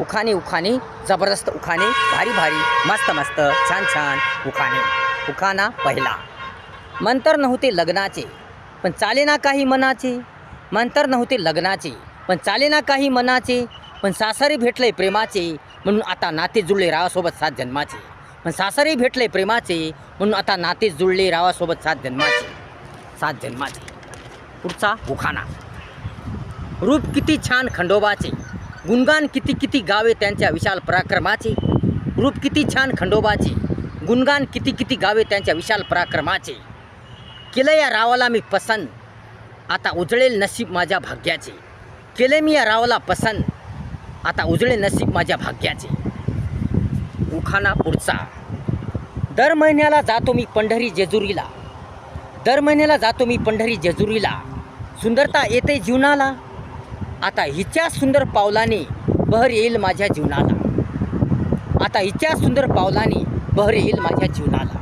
उखाणे उखाणे जबरदस्त उखाणे, भारी भारी मस्त मस्त छान छान उखाणे. उखाणा पहिला. मंतर नव्हते लग्नाचे पण चालेना काही मनाचे. मंतर नव्हते लग्नाचे पण चालेना काही मनाचे. पण सासरी भेटले प्रेमाचे म्हणून आता नाते जुळले रावासोबत 7 जन्माचे. पण सासरी भेटले प्रेमाचे म्हणून आता नाते जुळले रावासोबत 7 जन्माचे. 7 जन्माचे. पुढचा उखाणा. रूप किती छान खंडोबाचे, गुणगान किती किती गावे त्यांच्या विशाल पराक्रमाचे. रूप किती छान खंडोबाचे, गुणगान किती किती गावे त्यांच्या विशाल पराक्रमाचे. केलं या रावाला मी पसंत, आता उजळेल नशीब माझ्या भाग्याचे. केले मी या रावाला पसंत, आता उजळेल नशीब माझ्या भाग्याचे. उखाणा पुढचा. दर महिन्याला जातो मी पंढरी जेजुरीला. दर महिन्याला जातो मी पंढरी जेजुरीला. सुंदरता येते जीवनाला, आता हिच्या सुंदर पावलाने बहर येईल माझ्या जीवनाला. आता हिच्या सुंदर पावलाने बहर येईल माझ्या जीवनाला.